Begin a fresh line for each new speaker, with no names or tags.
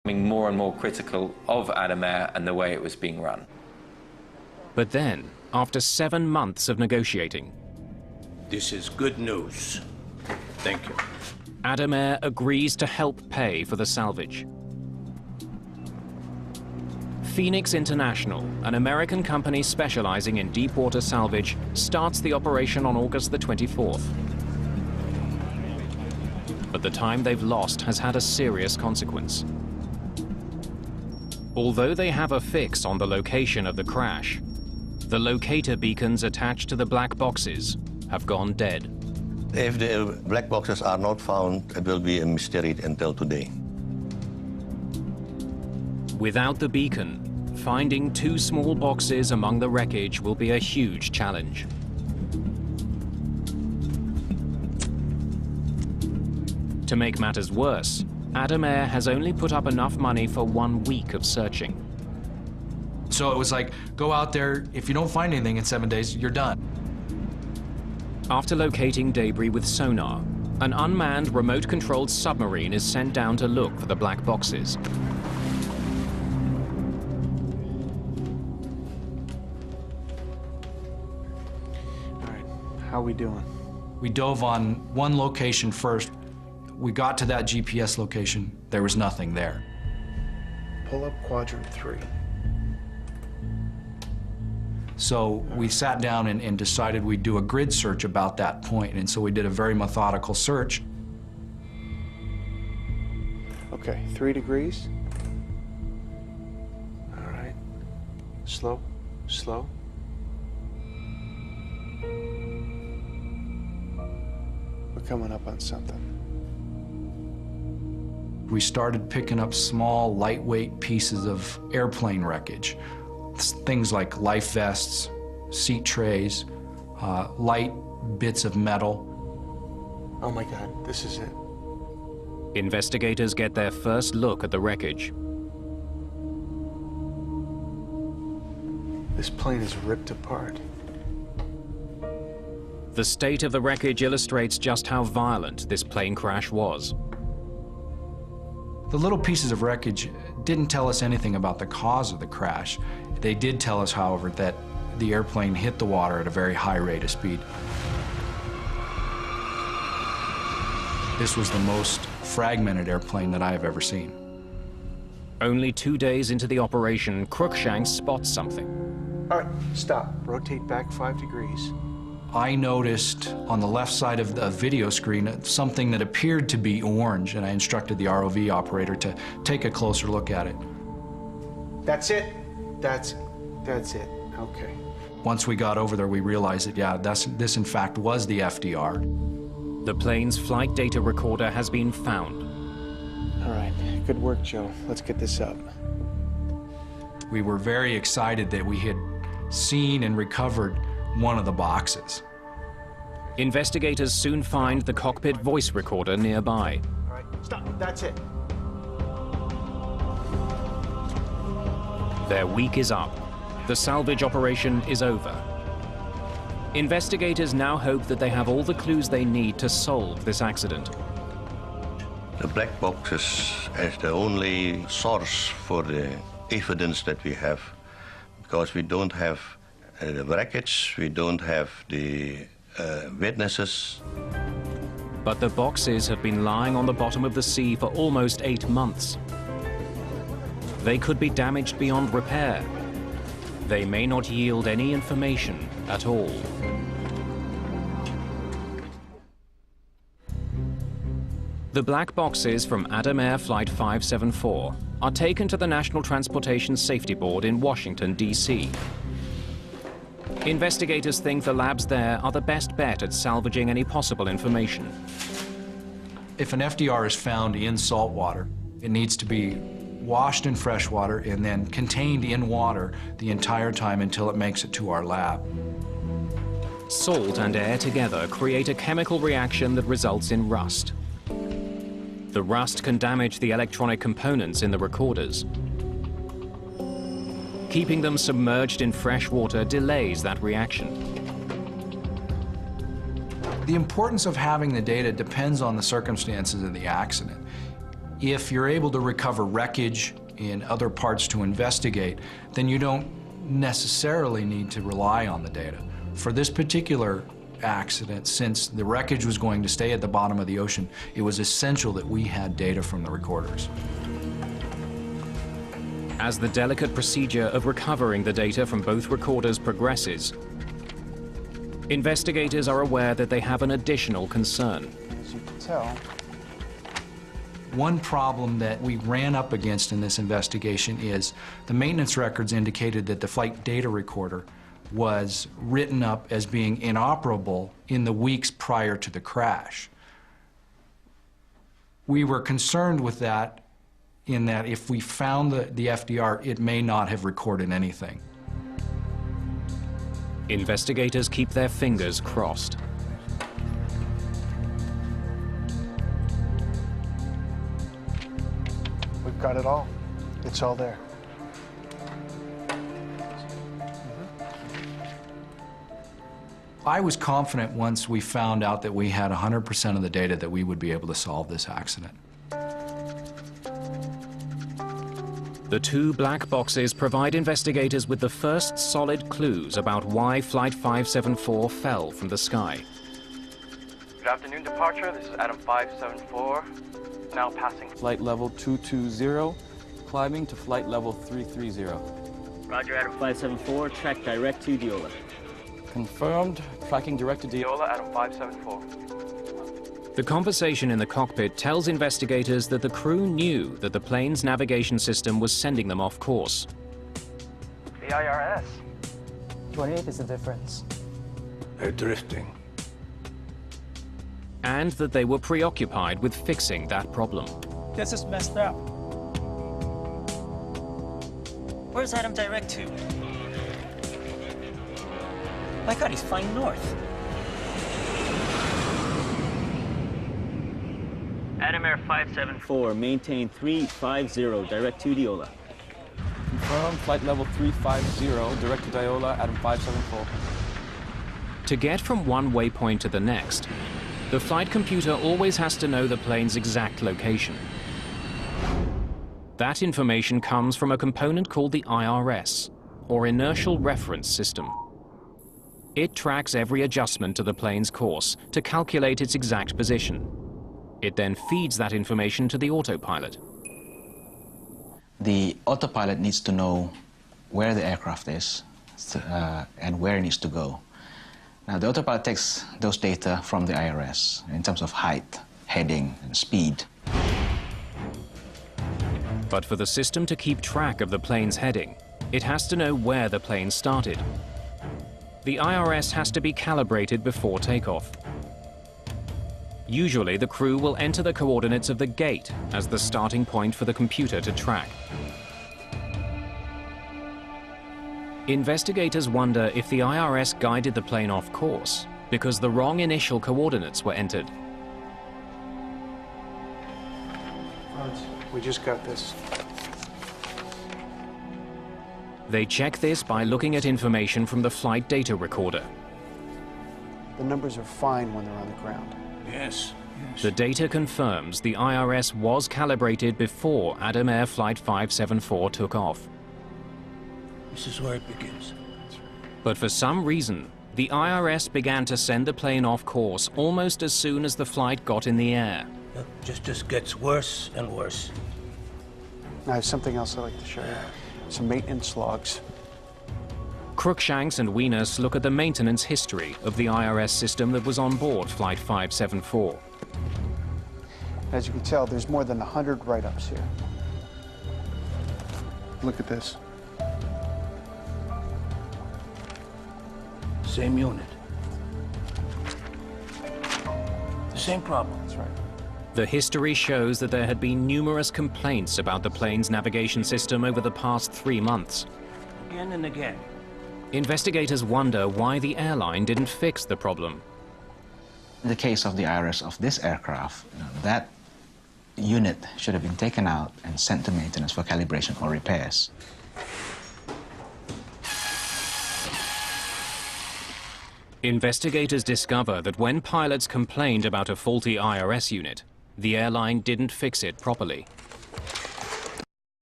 becoming more and more critical of Adamair and the way it was being run.
But then, after 7 months of negotiating,
this is good news. Thank you.
Adamair agrees to help pay for the salvage. Phoenix International, an American company specializing in deepwater salvage, starts the operation on August the 24th. But the time they've lost has had a serious consequence. Although they have a fix on the location of the crash, the locator beacons attached to the black boxes have gone dead.
If the black boxes are not found, it will be a mystery until today.
Without the beacon, finding 2 small boxes among the wreckage will be a huge challenge. To make matters worse, Adamair has only put up enough money for 1 week of searching.
So it was like, go out there, if you don't find anything in 7 days, you're done.
After locating debris with sonar, an unmanned remote-controlled submarine is sent down to look for the black boxes.
How are we doing?
We dove on one location first. We got to that GPS location. There was nothing there.
Pull up quadrant 3.
So we sat down and decided we'd do a grid search about that point. And so we did a very methodical search.
Okay, 3 degrees. All right. Slow, slow. We're coming up on something.
We started picking up small, lightweight pieces of airplane wreckage. Things like life vests, seat trays, light bits of metal.
Oh my God, this is it.
Investigators get their first look at the wreckage.
This plane is ripped apart.
The state of the wreckage illustrates just how violent this plane crash was.
The little pieces of wreckage didn't tell us anything about the cause of the crash. They did tell us, however, that the airplane hit the water at a very high rate of speed. This was the most fragmented airplane that I have ever seen.
Only 2 days into the operation, Cruikshank spots something.
All right, stop. Rotate back 5 degrees.
I noticed on the left side of the video screen something that appeared to be orange, and I instructed the ROV operator to take a closer look at it.
That's it. That's it. Okay.
Once we got over there, we realized that, yeah, this in fact was the FDR.
The plane's flight data recorder has been found.
All right, good work, Joe. Let's get this up.
We were very excited that we had seen and recovered one of the boxes.
Investigators soon find the cockpit voice recorder nearby.
All right, stop. That's it.
Their week is up. The salvage operation is over. Investigators now hope that they have all the clues they need to solve this accident.
The black boxes is the only source for the evidence that we have, because we don't have the wreckage, we don't have the witnesses.
But the boxes have been lying on the bottom of the sea for almost 8 months. They could be damaged beyond repair. They may not yield any information at all. The black boxes from Adamair Flight 574 are taken to the National Transportation Safety Board in Washington, D.C. Investigators think the labs there are the best bet at salvaging any possible information.
If an FDR is found in salt water, it needs to be washed in fresh water and then contained in water the entire time until it makes it to our lab.
Salt and air together create a chemical reaction that results in rust. The rust can damage the electronic components in the recorders. Keeping them submerged in fresh water delays that reaction.
The importance of having the data depends on the circumstances of the accident. If you're able to recover wreckage in other parts to investigate, then you don't necessarily need to rely on the data. For this particular accident, since the wreckage was going to stay at the bottom of the ocean, it was essential that we had data from the recorders.
As the delicate procedure of recovering the data from both recorders progresses, investigators are aware that they have an additional concern.
As you can tell,
one problem that we ran up against in this investigation is the maintenance records indicated that the flight data recorder was written up as being inoperable in the weeks prior to the crash. We were concerned with that in that if we found the FDR, it may not have recorded anything.
Investigators keep their fingers crossed.
we've got it all. It's all there.
I was confident once we found out that we had 100% of the data that we would be able to solve this accident.
The two black boxes provide investigators with the first solid clues about why Flight 574 fell from the sky.
Good afternoon, departure. This is Adam 574. Now passing flight level 220, climbing to flight level 330.
Roger, Adam 574, track direct to Diola.
Confirmed. Tracking direct to Diola, Adam 574.
The conversation in the cockpit tells investigators that the crew knew that the plane's navigation system was sending them off course.
The IRS.
28 is the difference.
They're drifting.
And that they were preoccupied with fixing that problem.
This is messed up. Where's Adam direct to? My God, he's flying north. Adam Air 574, maintain 350, direct to Diola.
Confirmed. Flight level 350, direct to Diola, Adam 574.
To get from one waypoint to the next, the flight computer always has to know the plane's exact location. That information comes from a component called the IRS, or Inertial Reference System. It tracks every adjustment to the plane's course to calculate its exact position. It then feeds that information to the autopilot.
The autopilot needs to know where the aircraft is and where it needs to go. Now, the autopilot takes those data from the IRS in terms of height, heading, and speed.
But for the system to keep track of the plane's heading, it has to know where the plane started. The IRS has to be calibrated before takeoff. Usually, the crew will enter the coordinates of the gate as the starting point for the computer to track. Investigators wonder if the IRS guided the plane off course because the wrong initial coordinates were entered.
Franz, we just got this.
They check this by looking at information from the flight data recorder.
The numbers are fine when they're on the ground.
Yes, yes.
The data confirms the IRS was calibrated before Adam Air Flight 574 took off.
This is where it begins.
But for some reason, the IRS began to send the plane off course almost as soon as the flight got in the air.
It just gets worse and worse.
I have something else I'd like to show you. Some maintenance logs.
Cruikshanks and Wiener look at the maintenance history of the IRS system that was on board Flight 574.
As you can tell, there's more than 100 write-ups here. Look at this.
Same unit. The same problem.
That's right.
The history shows that there had been numerous complaints about the plane's navigation system over the past 3 months.
Again and again.
Investigators wonder why the airline didn't fix the problem.
In the case of the IRS of this aircraft, that unit should have been taken out and sent to maintenance for calibration or repairs.
Investigators discover that when pilots complained about a faulty IRS unit, The airline didn't fix it properly.